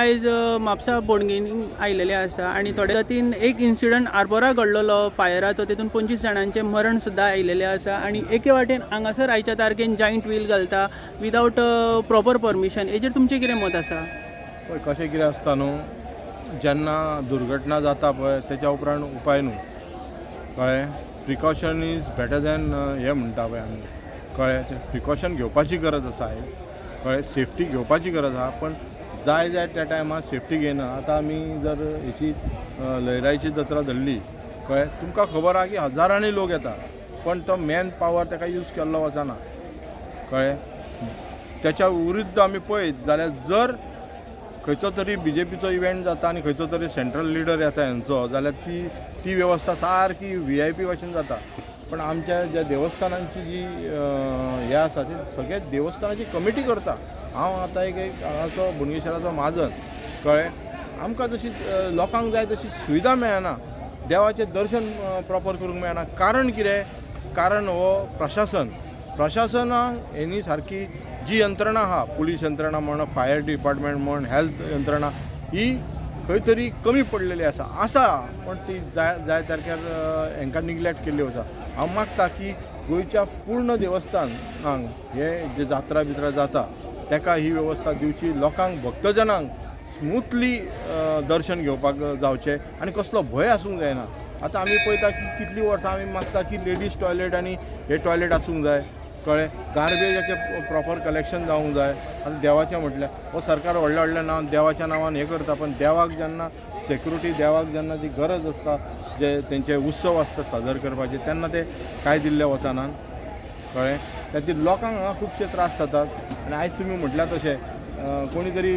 आयज म्हापसा बोडगिनी आयिल्ले आसा आनी थोडे गतीन एक इन्सिडंट आर्बोरा घडलेलो फायराचो, तितून 25 जाणांचें मरण सुद्दां आयिल्लें आसा आनी एके वाटेन हांगासर आयच्या तारखेन जायंट व्हील घालता विदावट प्रॉपर परमिशन. हेजेर तुमचें कितें मत आसा? पळय कशें कितें आसता न्हू, जेन्ना दुर्घटना जाता पळय तेच्या उपरांत उपाय न्हू, कळ्ळें. प्रिकॉशन इज बेटर दॅन हें म्हणटा पळय आमी, कळ्ळें. प्रिकॉशन घेवपाची गरज आसा आयज, कळ्ळें. सेफ्टी घेवपाची गरज आसा, पण जाय त्या टायमार सेफ्टी घेयना. आतां आमी जर हेची लयराईची जात्रा धरली, कळ्ळें, तुमकां खबर आहा की हजारांनी लोक येता, पण तो मॅन पावर ताका यूज केल्लो वचना, कळ्ळें. त्याच्या विरुद्ध आमी पळयत जाल्यार जर खंयचो तरी BJPचो इव्हेंट जाता आनी खंयचो तरी सेंट्रल लिडर येता हेंचो, जाल्यार ती वेवस्था सारकी VIP भाशेन जाता. पण आमच्या ज्या देवस्थानांची जी हें आसा ती सगळे देवस्थानाची कमिटी करता. हांव आतां एक हांगाचो बोडगेश्वराचो महाजन, कळ्ळें. आमकां जशी लोकांक जाय तशी सुविधा मेळना, देवाचें दर्शन प्रॉपर करूंक मेळना. कारण कितें? कारण हो प्रशासनाक हेनी सारकी जी यंत्रणा आहा, पुलीस यंत्रणा म्हण, फायर डिपार्टमेंट म्हण, हेल्थ यंत्रणा, ही खंय तरी कमी पडलेली आसा, पण ती जाय तारखेर हांकां निग्लेक्ट केल्ली वता. हांव मागता की गोंयच्या पूर्ण देवस्थानांक हे जे जात्रा बित्रा जाता ताका ही वेवस्था दिवची, लोकांक भक्तजनांक स्मुथली दर्शन घेवपाक जावचें आनी कसलो भंय आसूंक जायना. आतां आमी पळयता की कितलीं वर्सां आमी मागता की लेडीज टॉयलेट आनी हे टॉयलेट आसूंक जाय, कळ्ळें. गार्बेजाचें प्रॉपर कलेक्शन जावंक जाय. आतां देवाचें म्हटल्यार हो सरकार व्हडल्या नांवान देवाच्या नांवान हें करता, पण देवाक जेन्ना सेक्युरिटी, देवाक जेन्ना ती गरज आसता, जे तेंचे उत्सव आसता सादर करपाचे, तेन्ना ते कांय दिल्ले वचनात, कळ्ळें. त्याती लोकांक हांगा खुबशे त्रास जातात. आनी आयज तुमी म्हटल्यार तशें कोणी तरी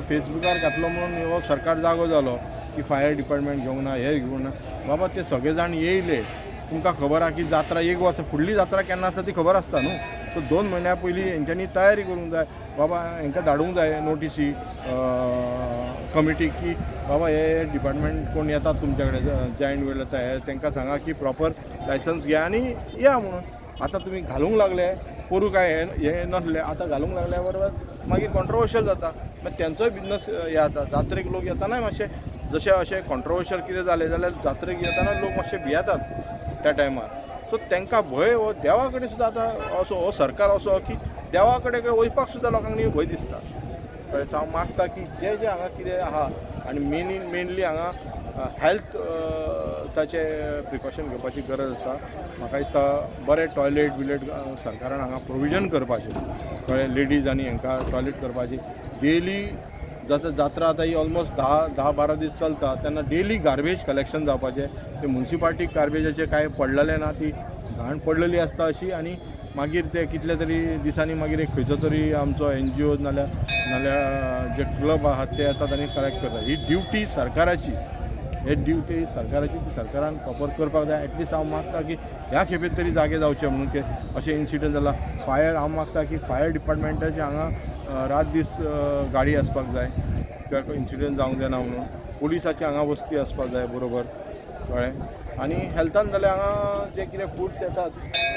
फेसबुकार घातलो म्हणून हो सरकार जागो जालो की फायर डिपार्टमेंट घेवंक ना, हे घेवंक ना. बाबा ते सगळे जाण येयले, तुमकां खबर आहा की जात्रा एक वर्स फुडली जात्रा केन्ना आसता ती खबर आसता न्हू. सो 2 म्हयन्या पयलीं हेंच्यांनी तयारी करूंक जाय. बाबा हेंकां धाडूंक जाय नोटिसी कमिटी की बाबा हे डिपार्टमेंट कोण येतात तुमचे कडेन जायंट व्हील येता, हे तांकां सांगा की प्रॉपर लायसन्स घ्या आनी या म्हणून. आतां तुमी घालूंक लागले, पोरू काय हे नसले, आतां घालूंक लागल्या बरोबर मागीर कॉन्ट्रोवर्शियल जाता. मागीर तेंचोय बिजनस हे जाता. जात्रेक लोक येतानाय मातशे जशें अशें कॉन्ट्रोवर्शियल कितें जालें जाल्यार जात्रेक येताना लोक मातशे भियेतात त्या टायमार. सो तांकां भंय हो देवा कडेन सुद्दां आतां असो हो सरकार असो की देवा कडेन वचपाक सुद्दां लोकांक न्ही भंय दिसता, कळ्ळें. हांव मागता की जे हांगा कितें आहा आनी मेनली हांगा हेल्थ ताचे प्रिकॉशन घेवपाची गरज आसा. म्हाका दिसता बरें टॉयलेट बिलेट सरकारान हांगा प्रोविजन करपाचें, कळ्ळें. लेडीज आनी हांकां टॉयलेट करपाची. डेली जात्रा आतां ही ऑलमोस्ट 10-12 दीस चलता, तेन्ना डेली गार्बेज कलेक्शन जावपाचें. ते म्युन्सिपाल्टी गार्बेजाचें कांय पडलेलें ना, ती घाण पडलेली आसता अशी, आनी मागीर ते कितले तरी दिसांनी मागीर एक खंयचो तरी आमचो NGO नाल्यार जे क्लब आहात ते येतात आनी कलेक्ट करतात. ही ड्युटी सरकाराची, हे ड्युटी सरकाराची, ती सरकारान प्रॉपर करपाक जाय. एटलिस्ट हांव मागता की ह्या खेपे तरी जागे जावचे म्हणून की अशें इन्सिडंट जाला. फायर हांव मागता की फायर डिपार्टमेंटाची हांगा रात दीस गाडी आसपाक जाय, कित्याक इन्सिडंट जावंक जायना म्हणून. पुलिसाची हांगा वस्ती आसपाक जाय बरोबर, कळ्ळें. आनी हेल्थान जाल्यार हांगा जे कितें फूड्स येतात,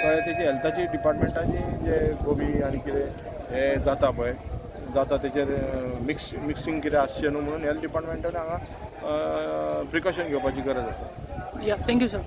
कळ्ळें, तेची हेल्थाची डिपार्टमेंटाची जे गोबी आनी कितें हे जाता पळय, जाता तेचेर मिक्सिंग कितें आसचें न्हू म्हणून हेल्थ डिपार्टमेंटान हांगा प्रिकॉशन घेवपाची गरज आसा. या, थँक्यू सर.